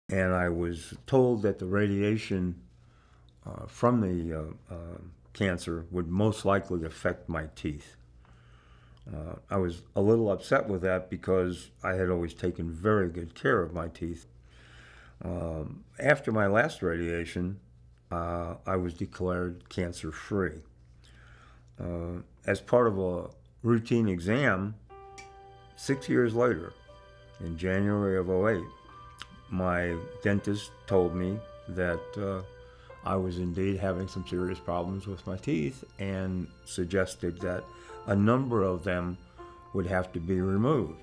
And I was told that the radiation from the cancer would most likely affect my teeth. I was a little upset with that because I had always taken very good care of my teeth. After my last radiation, I was declared cancer-free. As part of a routine exam, 6 years later, in January of '08, my dentist told me that I was indeed having some serious problems with my teeth and suggested that a number of them would have to be removed.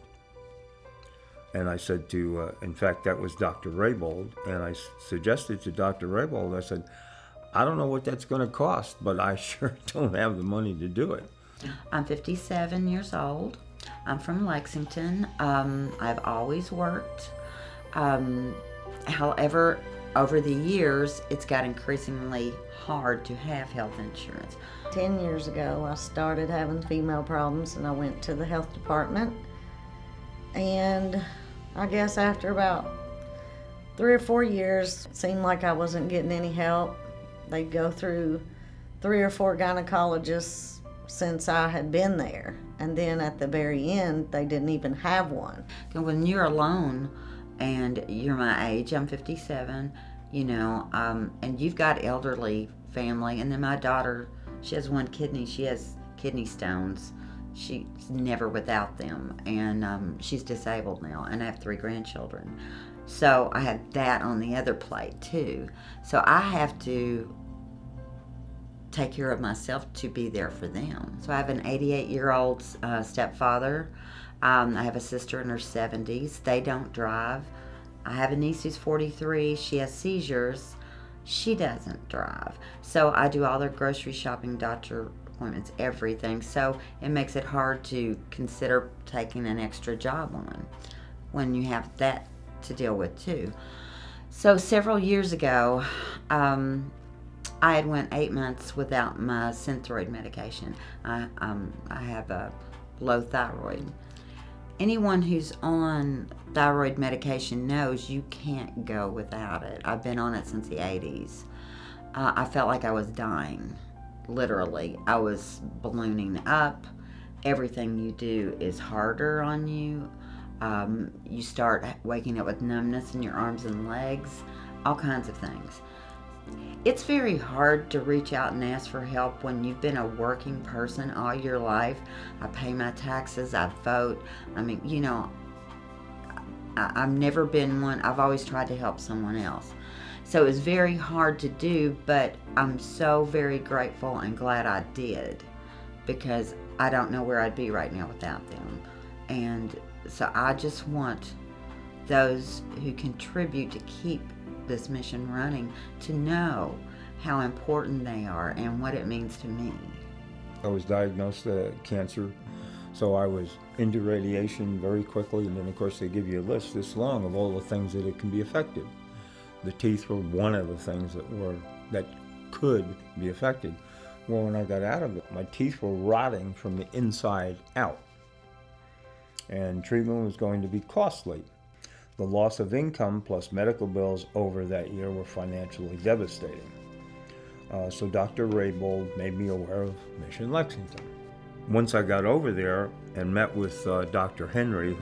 And I said to, in fact, that was Dr. Raybould, and I suggested to Dr. Raybould, I said, I don't know what that's going to cost, but I sure don't have the money to do it. I'm 57 years old. I'm from Lexington. I've always worked. However, over the years, it's got increasingly hard to have health insurance. 10 years ago, I started having female problems, and I went to the health department. And I guess after about 3 or 4 years, it seemed like I wasn't getting any help. They'd go through 3 or 4 gynecologists since I had been there. And then at the very end, they didn't even have one. When you're alone and you're my age, I'm 57, you know, and you've got elderly family, and then my daughter, she has 1 kidney, she has kidney stones. She's never without them, and she's disabled now, and I have 3 grandchildren. So I have that on the other plate too. So I have to take care of myself to be there for them. So I have an 88-year-old stepfather. I have a sister in her 70s. They don't drive. I have a niece who's 43. She has seizures. She doesn't drive. So I do all their grocery shopping, doctor appointments, everything. So it makes it hard to consider taking an extra job on when you have that to deal with too. So several years ago, I had went 8 months without my Synthroid medication. I have a low thyroid. Anyone who's on thyroid medication knows you can't go without it. I've been on it since the 80s. I felt like I was dying, literally. I was ballooning up. Everything you do is harder on you. You start waking up with numbness in your arms and legs, all kinds of things. It's very hard to reach out and ask for help when you've been a working person all your life. I pay my taxes, I vote. I mean, you know, I've never been one, I've always tried to help someone else. So it was very hard to do, but I'm so very grateful and glad I did, because I don't know where I'd be right now without them. And so I just want those who contribute to keep this mission running to know how important they are and what it means to me. I was diagnosed cancer, so I was into radiation very quickly, and then of course they give you a list this long of all the things that it can be affected. The teeth were one of the things that could be affected. Well, when I got out of it, my teeth were rotting from the inside out, and treatment was going to be costly. The loss of income plus medical bills over that year were financially devastating. So Dr. Raybould made me aware of Mission Lexington. Once I got over there and met with Dr. Henry,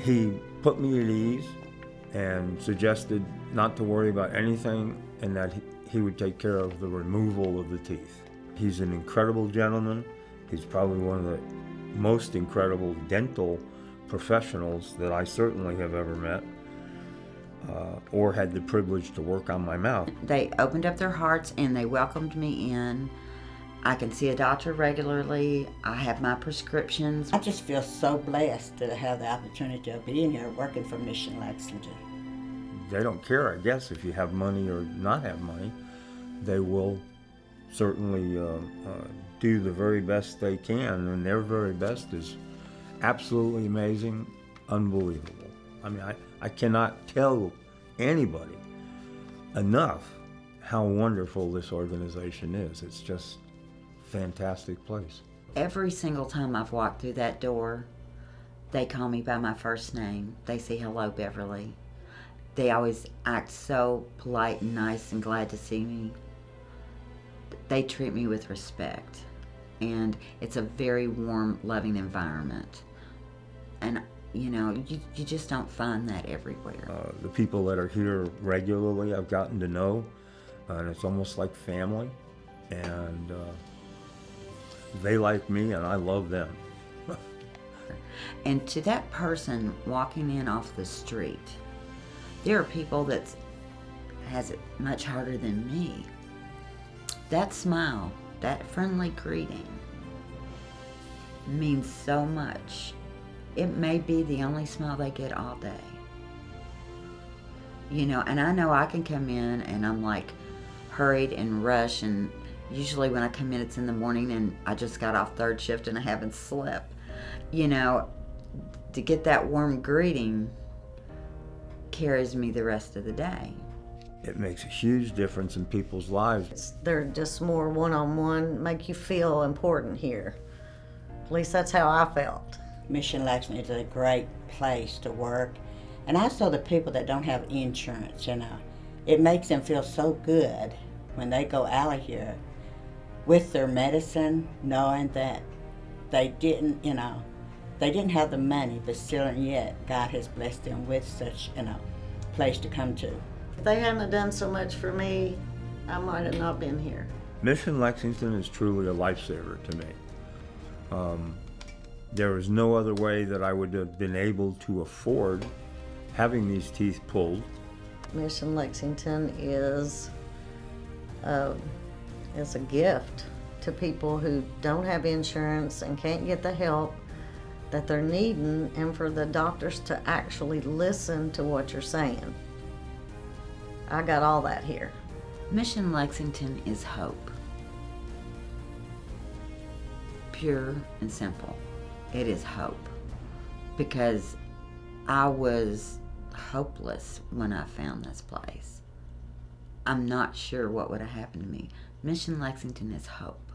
he put me at ease and suggested not to worry about anything, and that he would take care of the removal of the teeth. He's an incredible gentleman. He's probably one of the most incredible dental professionals that I certainly have ever met, or had the privilege to work on my mouth. They opened up their hearts and they welcomed me in. I can see a doctor regularly. I have my prescriptions. I just feel so blessed to have the opportunity of being here working for Mission Lexington. They don't care, I guess, if you have money or not have money. They will certainly do the very best they can, and their very best is absolutely amazing, unbelievable. I mean, I cannot tell anybody enough how wonderful this organization is. It's just a fantastic place. Every single time I've walked through that door, they call me by my first name. They say, "Hello, Beverly." they always act so polite and nice and glad to see me. They treat me with respect, and it's a very warm, loving environment. And you know, you just don't find that everywhere. The people that are here regularly I've gotten to know, and it's almost like family, and they like me and I love them. And to that person walking in off the street, there are people that has it much harder than me. That smile, that friendly greeting means so much. It may be the only smile they get all day. You know, and I know I can come in and I'm like hurried and rushed, and usually when I come in it's in the morning and I just got off third shift and I haven't slept. You know, to get that warm greeting carries me the rest of the day. It makes a huge difference in people's lives. They're just more one-on-one, make you feel important here. At least that's how I felt. Mission Lexington is a great place to work. And also the people that don't have insurance, you know. It makes them feel so good when they go out of here with their medicine, knowing that they didn't, you know, they didn't have the money, but still and yet God has blessed them with such, you know, place to come to. If they hadn't done so much for me, I might have not been here. Mission Lexington is truly a lifesaver to me. There was no other way that I would have been able to afford having these teeth pulled. Mission Lexington is a gift to people who don't have insurance and can't get the help that they're needing, and for the doctors to actually listen to what you're saying. I got all that here. Mission Lexington is hope. Pure and simple. It is hope. Because I was hopeless when I found this place. I'm not sure what would have happened to me. Mission Lexington is hope.